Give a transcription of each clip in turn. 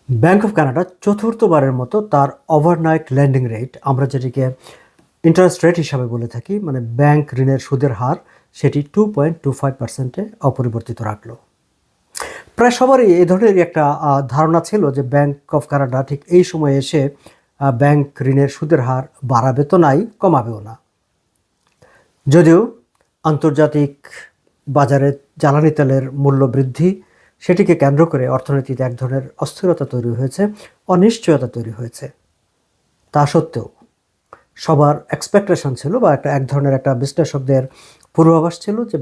Bank of Canada চতুর্থবারের মতো তার overnight lending rate, আমরা যেটিকে ইন্টারেস্ট রেট হিসাবে বলে থাকি, মানে ব্যাংক ঋণের সুদের হার, সেটি 2.25%-এ অপরিবর্তিত রাখলো। প্রায় সবারই এই ধরনের একটা ধারণা ছিল যে ব্যাংক অফ কানাডা ঠিক এই সময়ে এসে ব্যাংক ঋণের সুদের হার বাড়াবে তো নাই, কমাবেও না। যদিও আন্তর্জাতিক বাজারে জ্বালানি তেলের মূল্য বৃদ্ধি, সেটিকে কেন্দ্র করে অর্থনীতিতে এক ধরনের অস্থিরতা তৈরি হয়েছে, অনিশ্চয়তা তৈরি হয়েছে। তা সত্ত্বেও সবার এক্সপেকটেশন ছিল, বা এক ধরনের একটা বিশ্লেষকদের পূর্বাভাস ছিল যে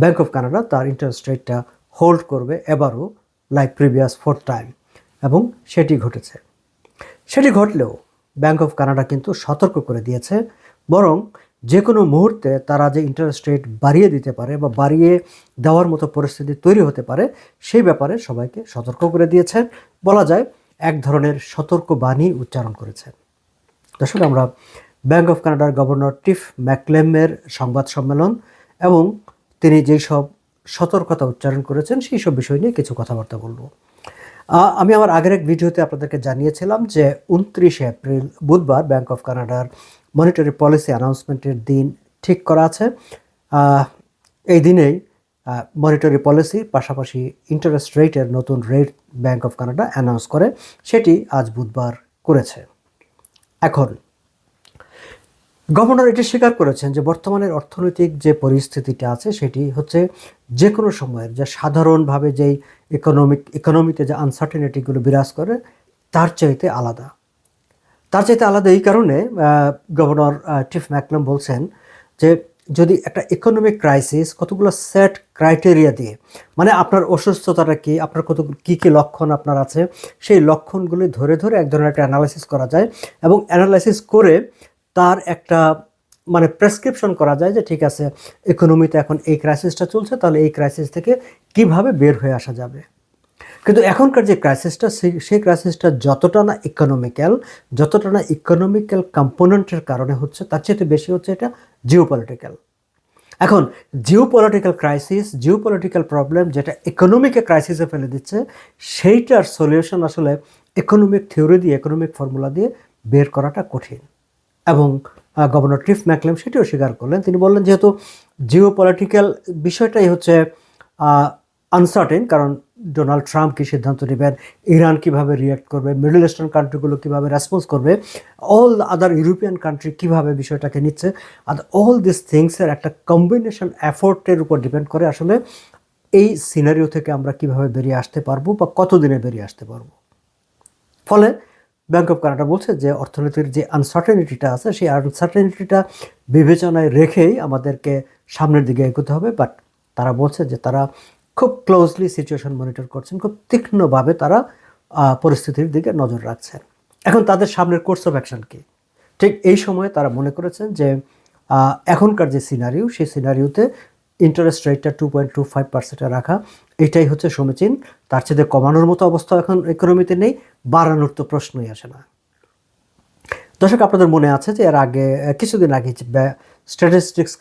ব্যাংক অফ কানাডা তার ইন্টারেস্ট রেটটা হোল্ড করবে এবারও, লাইক প্রিভিয়াস 4th টাইম, এবং সেটি ঘটেছে। সেটি ঘটলেও ব্যাংক অফ কানাডা কিন্তু সতর্ক করে দিয়েছে, বরং যে কোনো মুহূর্তে তারা যে ইন্টারেস্ট রেট বাড়িয়ে দিতে পারে বা বাড়িয়ে দেওয়ার মতো পরিস্থিতি তৈরি হতে পারে, সেই ব্যাপারে সবাইকে সতর্ক করে দিয়েছেন। বলা যায় এক ধরনের সতর্ক বাণী উচ্চারণ করেছেন। দর্শক, আমরা ব্যাংক অফ কানাডার গভর্নর টিফ ম্যাকলেমের সংবাদ সম্মেলন এবং তিনি যেই সব সতর্কতা উচ্চারণ করেছেন সেই সব বিষয় নিয়ে কিছু কথাবার্তা বলবো। আমি আমার আগের এক ভিডিওতে আপনাদেরকে জানিয়েছিলাম যে 29শে এপ্রিল বুধবার ব্যাংক অফ কানাডার মনিটারি পলিসি অ্যানাউন্সমেন্টের দিন ঠিক করা আছে। এই দিনেই মনিটারি পলিসি পাশাপাশি ইন্টারেস্ট রেটের নতুন rate bank of Canada announce করে, সেটি আজ বুধবার করেছে। এখন গভর্নর এটি স্বীকার করেছেন যে বর্তমানের অর্থনৈতিক যে পরিস্থিতিটা আছে সেটি হচ্ছে যে কোনো সময়ের যে সাধারণভাবে যেই ইকোনমিতে যে আনসার্টেনিটিগুলো বিরাজ করে তার চাইতে আলাদা। এই কারণে গভর্নর টিফ ম্যাকলেম বলছেন যে যদি একটা ইকোনমিক ক্রাইসিস কতগুলো সেট ক্রাইটেরিয়া দিয়ে, মানে আপনার অসুস্থতাটা কি, আপনার কী কী লক্ষণ আপনার আছে, সেই লক্ষণগুলি ধরে ধরে এক ধরনের একটা অ্যানালাইসিস করা যায়, এবং অ্যানালাইসিস করে তার একটা মানে প্রেসক্রিপশন করা যায় যে ঠিক আছে, ইকোনমিতে এখন এই ক্রাইসিসটা চলছে, তাহলে এই ক্রাইসিস থেকে কিভাবে বের হয়ে আসা যাবে। কিন্তু এখনকার যে ক্রাইসিসটা, সেই ক্রাইসিসটা যতটা না ইকোনমিক্যাল কম্পোনেন্টের কারণে হচ্ছে, তার চেয়ে বেশি হচ্ছে এটা জিওপলিটিক্যাল। এখন জিওপলিটিক্যাল ক্রাইসিস, জিওপলিটিক্যাল প্রবলেম যেটা ইকোনমিকে ক্রাইসিসে ফেলে দিচ্ছে, সেইটার সলিউশন আসলে ইকোনমিক থিওরি দিয়ে, ইকোনমিক ফর্মুলা দিয়ে বের করাটা কঠিন। এবং গভর্নর টিফ ম্যাকলেম সেটিও স্বীকার করলেন। তিনি বললেন যেহেতু জিওপলিটিক্যাল বিষয়টাই হচ্ছে আনসার্টেন, কারণ ডোনাল্ড ট্রাম্প কী সিদ্ধান্ত নেবেন, ইরান কিভাবে রিয়্যাক্ট করবে, মিডল ইস্টার্ন কান্ট্রিগুলো কীভাবে রেসপন্স করবে, অল আদার ইউরোপিয়ান কান্ট্রি কীভাবে বিষয়টাকে নিচ্ছে, আর অল দিস থিংসের একটা কম্বিনেশন এফোর্টের উপর ডিপেন্ড করে আসলে এই সিনারিও থেকে আমরা কিভাবে বেরিয়ে আসতে পারবো বা কতদিনে বেরিয়ে আসতে পারবো। ফলে ব্যাংক অফ কানাডা বলছে যে অর্থনীতির যে আনসার্টেনিটিটা আছে, সেই আনসার্টেনিটিটা বিবেচনায় রেখেই আমাদেরকে সামনের দিকে এগোতে হবে। বাট তারা বলছে যে তারা খুব ক্লোজলি সিচুয়েশন মনিটর করছেন, খুব তীক্ষ্ণভাবে তারা পরিস্থিতির দিকে নজর রাখছেন। এখন তাদের সামনের কোর্স অফ অ্যাকশন কি? ঠিক এই সময়ে তারা মনে করেছেন যে এখনকার যে সিনারিও, সেই সিনারিওতে ইন্টারেস্ট রেটটা 2.25%-এ রাখা, এটাই হচ্ছে সমীচীন। তার চেয়ে কমানোর মতো অবস্থা এখন ইকোনমিতে নেই, বাড়ানোর তো প্রশ্নই আসে না। দর্শক, আপনাদের মনে আছে যে এর আগে কিছুদিন আগে স্ট্যাটিস্টিক্স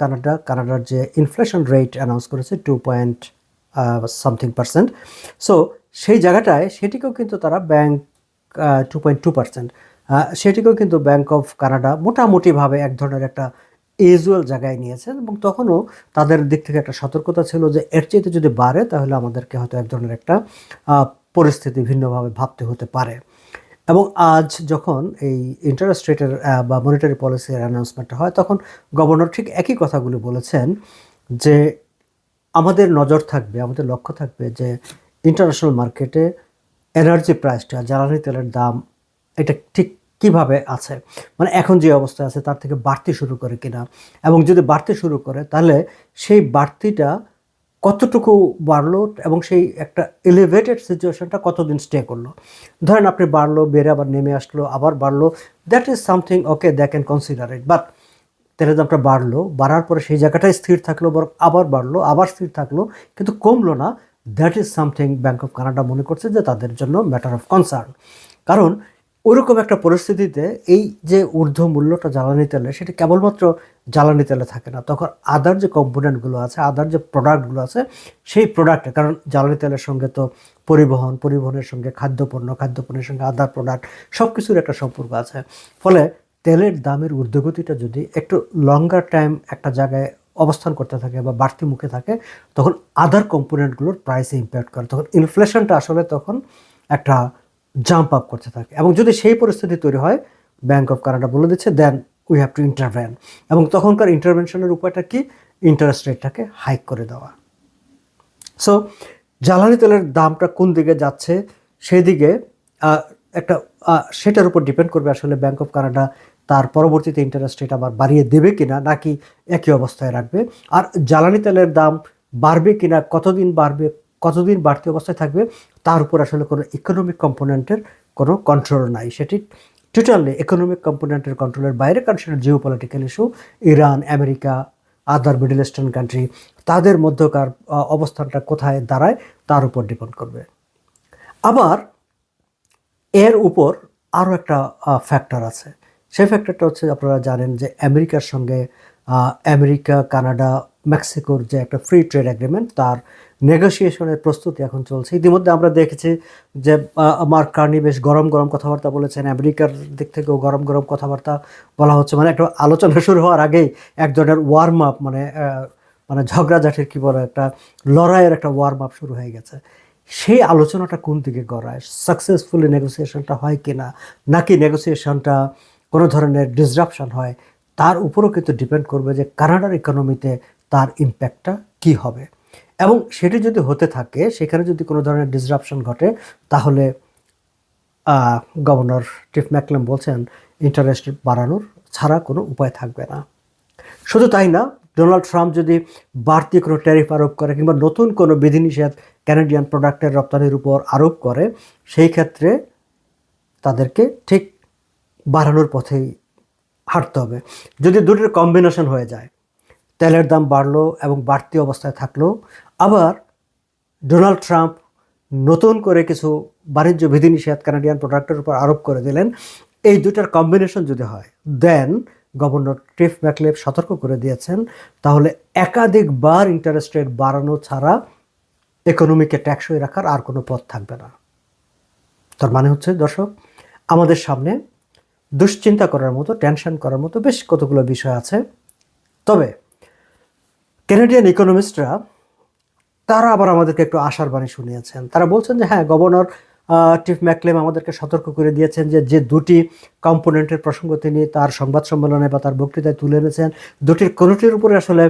কানাডার যে ইনফ্লেশন রেট অ্যানাউন্স করেছে 2.something%। সো সেই জায়গাটায় সেটিকেও কিন্তু তারা 2.2%, সেটিকেও কিন্তু ব্যাংক অফ কানাডা মোটামুটিভাবে এক ধরনের একটা ইউজুয়াল জায়গায় নিয়েছেন, এবং তখনও তাদের দিক থেকে একটা সতর্কতা ছিল যে এর চাইতে যদি বাড়ে তাহলে আমাদেরকে হয়তো এক ধরনের একটা পরিস্থিতি ভিন্নভাবে ভাবতে হতে পারে। এবং আজ যখন এই ইন্টারেস্ট রেটের বা মনিটারি পলিসির অ্যানাউন্সমেন্টটা হয়, তখন গভর্নর ঠিক একই কথাগুলো বলেছেন যে আমাদের নজর থাকবে, আমাদের লক্ষ্য থাকবে যে ইন্টারন্যাশনাল মার্কেটে এনার্জি প্রাইসটা, জ্বালানি তেলের দাম, এটা ঠিক কিভাবে আছে, মানে এখন যে অবস্থা আছে তার থেকে বাড়তে শুরু করে কিনা, এবং যদি বাড়তে শুরু করে তাহলে সেই বাড়তিটা কতটুকু বাড়লো, এবং সেই একটা এলিভেটেড সিচুয়েশনটা কতদিন স্টে করলো। ধরেন আপনি বাড়লো, বেড়ে আবার নেমে আসলো, আবার বাড়লো, that is something okay, that can consider it. But তেলের দামটা বাড়লো, বাড়ার পরে সেই জায়গাটায় স্থির থাকলো, বরং আবার বাড়লো, আবার স্থির থাকলো, কিন্তু কমলো না, that is something bank of Canada মনে করছে যে তাদের জন্য ম্যাটার অফ কনসার্ন। কারণ ওরকম একটা পরিস্থিতিতে এই যে ঊর্ধ্ব মূল্যটা জ্বালানি তেলের, সেটা কেবলমাত্র জ্বালানি তেলে থাকে না, তখন আদার যে কম্পোনেন্টগুলো আছে, আদার যে প্রোডাক্টগুলো আছে, সেই প্রোডাক্টে, কারণ জ্বালানি তেলের সঙ্গে তো পরিবহনের সঙ্গে খাদ্যপণ্যের সঙ্গে আদার প্রোডাক্ট সব কিছুর একটা সম্পর্ক আছে। ফলে তেলের দামের ঊর্ধ্বগতিটা যদি একটু লঙ্গার টাইম একটা জায়গায় অবস্থান করতে থাকে বা বাড়তি মুখে থাকে, তখন আদার কম্পোনেন্টগুলোর প্রাইসে ইম্প্যাক্ট করে, তখন ইনফ্লেশনটা আসলে তখন একটা জাম্প আপ করতে থাকে। এবং যদি সেই পরিস্থিতি তৈরি হয়, ব্যাংক অফ কানাডা বলে দিচ্ছে then we have to intervene. এবং তখনকার ইন্টারভেনশনের উপায়টা কি? ইন্টারেস্ট রেটটাকে হাইক করে দেওয়া। সো জ্বালানি তেলের দামটা কোন দিকে যাচ্ছে সেই দিকে একটা সেটার উপর ডিপেন্ড করবে আসলে ব্যাংক অফ কানাডা তার পরবর্তীতে ইন্টারেস্ট রেট আবার বাড়িয়ে দেবে কিনা, নাকি একই অবস্থায় রাখবে। আর জ্বালানি তেলের দাম বাড়বে কিনা, কতদিন বাড়বে, কতদিন বাড়তি অবস্থায় থাকবে, তার উপর আসলে কোনো ইকোনমিক কম্পোনেন্টের কোনো কন্ট্রোল নাই। সেটি টোটালি ইকোনমিক কম্পোনেন্টের কন্ট্রোলের বাইরে, কারণ সেটা geopolitical issue. Iran, America, other middle eastern country, তাদের মধ্যকার অবস্থানটা কোথায় দাঁড়ায় তার উপর ডিপেন্ড করবে। আবার এর উপর আরও একটা ফ্যাক্টর আছে। সেই ফ্যাক্টরটা হচ্ছে, আপনারা জানেন যে আমেরিকার সঙ্গে আমেরিকা, কানাডা, মেক্সিকোর যে একটা ফ্রি ট্রেড এগ্রিমেন্ট, তার নেগোসিয়েশনের প্রস্তুতি এখন চলছে। ইতিমধ্যে আমরা দেখেছি যে মার্ক কার্নি বেশ গরম গরম কথাবার্তা বলেছেন, আমেরিকার দিক থেকেও গরম গরম কথাবার্তা বলা হচ্ছে। মানে একটা আলোচনা শুরু হওয়ার আগেই এক ধরনের ওয়ার্ম আপ, মানে ঝগড়াঝাটির কী বলে, একটা লড়াইয়ের একটা ওয়ার্ম আপ শুরু হয়ে গেছে। সেই আলোচনাটা কোন দিকে গড়ায়, সাকসেসফুলি নেগোসিয়েশনটা হয় কি না, নাকি নেগোসিয়েশনটা কোনো ধরনের ডিসরাপশন হয়, তার উপরও কিন্তু ডিপেন্ড করবে যে কানাডার ইকোনমিতে তার ইম্প্যাক্টটা কি হবে। এবং সেটি যদি হতে থাকে, সেখানে যদি কোনো ধরনের ডিসরাপশন ঘটে, তাহলে গভর্নর টিফ ম্যাকলেম বলছেন ইন্টারেস্ট বাড়ানোর ছাড়া কোনো উপায় থাকবে না। শুধু তাই না, ডোনাল্ড ট্রাম্প যদি বাড়তি কোনো ট্যারিফ আরোপ করে কিংবা নতুন কোনো বিধিনিষেধ ক্যানাডিয়ান প্রোডাক্টের রপ্তানির উপর আরোপ করে, সেই ক্ষেত্রে তাদেরকে ঠিক বাড়ানোর পথেই হাঁটতে হবে। যদি দুটোর কম্বিনেশন হয়ে যায়, তেলের দাম বাড়লো এবং বাড়তি অবস্থায় থাকলো, আবার ডোনাল্ড ট্রাম্প নতুন করে কিছু বাণিজ্য বিধিনিষেধ কানাডিয়ান প্রোডাক্টের উপর আরোপ করে দিলেন, এই দুটার কম্বিনেশন যদি হয়, দেন গভর্নর টিফ ম্যাকলেভ সতর্ক করে দিয়েছেন, তাহলে একাধিকবার ইন্টারেস্ট রেট বাড়ানো ছাড়া ইকোনমিকে টেকসই রাখার আর কোনো পথ থাকবে না। তার মানে হচ্ছে দর্শক, আমাদের সামনে দুশ্চিন্তা করার মতো, টেনশন করার মতো বেশ কতগুলো বিষয় আছে। তবে ক্যানাডিয়ান ইকোনমিস্টরা তারা আবার আমাদেরকে একটু আশার বাণী শুনিয়েছেন। তারা বলছেন যে হ্যাঁ, গভর্নর টিফ ম্যাকলেম আমাদেরকে সতর্ক করে দিয়েছেন যে দুটি কম্পোনেন্টের প্রসঙ্গ তিনি তার সংবাদ সম্মেলনে বা তার বক্তৃতায় তুলে এনেছেন, দুটির কোনোটির উপরে আসলে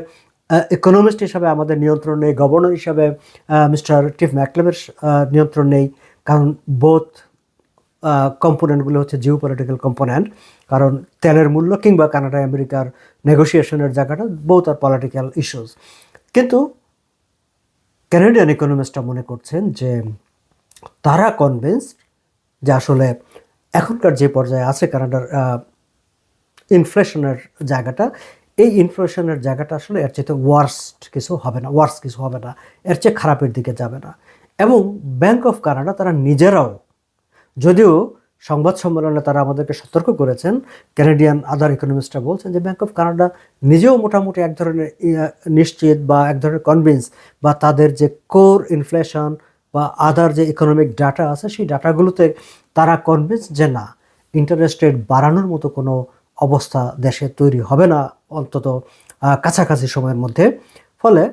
ইকোনমিস্ট হিসাবে আমাদের নিয়ন্ত্রণ নেই, গভর্নর হিসাবে মিস্টার টিফ ম্যাকলেমের নিয়ন্ত্রণ নেই, কারণ বোথ কম্পোনেন্টগুলো হচ্ছে জিও পলিটিক্যাল কম্পোনেন্ট। কারণ তেলের মূল্য কিংবা কানাডা আমেরিকার নেগোসিয়েশনের জায়গাটা বোথ আর পলিটিক্যাল ইস্যুস। কিন্তু ক্যানাডিয়ান ইকোনমিস্টরা মনে করছেন যে তারা কনভিন্সড যে আসলে এখনকার যে পর্যায়ে আছে কানাডার ইনফ্লেশনের জায়গাটা, এই ইনফ্লেশনের জায়গাটা আসলে এর চেয়ে ওয়ার্স কিছু হবে না, এর চেয়ে খারাপের দিকে যাবে না। এবং ব্যাংক অফ কানাডা তারা নিজেরাও, যদিও সংবাদ সম্মেলনে তারা আমাদেরকে সতর্ক করেছেন, ক্যানাডিয়ান আদার ইকোনমিস্টরা বলছেন যে ব্যাংক অফ কানাডা নিজেও মোটামুটি এক ধরনের নিশ্চিত বা এক ধরনের কনভিন্স, বা তাদের যে কোর ইনফ্লেশন বা আদার যে ইকোনমিক ডাটা আছে, সেই ডাটাগুলোতে তারা কনভিন্স যে না, ইন্টারেস্ট রেট বাড়ানোর মতো কোনো অবস্থা দেশে তৈরি হবে না, অন্তত কাছাকাছি সময়ের মধ্যে। ফলে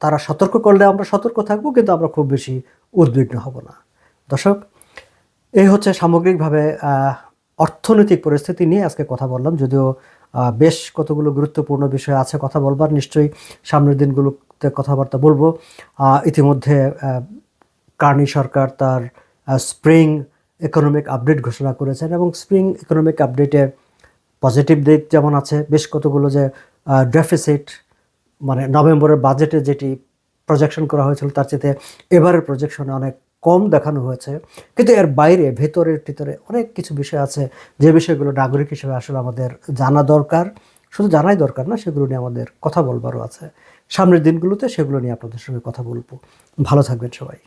তারা সতর্ক করলে আমরা সতর্ক থাকবো, কিন্তু আমরা খুব বেশি উদ্বিগ্ন হব না। দর্শক, এই হচ্ছে সামগ্রিকভাবে অর্থনৈতিক পরিস্থিতি নিয়ে আজকে কথা বললাম। যদিও বেশ কতগুলো গুরুত্বপূর্ণ বিষয় আছে কথা বলবার, নিশ্চয়ই সামনের দিনগুলোতে কথাবার্তা বলবো। ইতিমধ্যে কার্নি সরকার তার স্প্রিং ইকোনমিক আপডেট ঘোষণা করেছেন, এবং স্প্রিং ইকোনমিক আপডেটে পজিটিভ দিক যেমন আছে, বেশ কতগুলো যে ডেফিসিট, মানে নভেম্বরের বাজেটে যেটি প্রজেকশন করা হয়েছিল তার চেয়ে এবারের প্রজেকশনে অনেক কম দেখানো হয়েছে। কিন্তু এর বাইরে ভিতরে অনেক কিছু বিষয় আছে, যে বিষয়গুলো নাগরিক হিসেবে আসলে আমাদের জানা দরকার। শুধু জানাই দরকার না, সেগুলো নিয়ে আমাদের কথা বলবারও আছে। সামনের দিনগুলোতে সেগুলো নিয়ে আপনাদের সঙ্গে কথা বলবো। ভালো থাকবেন সবাই।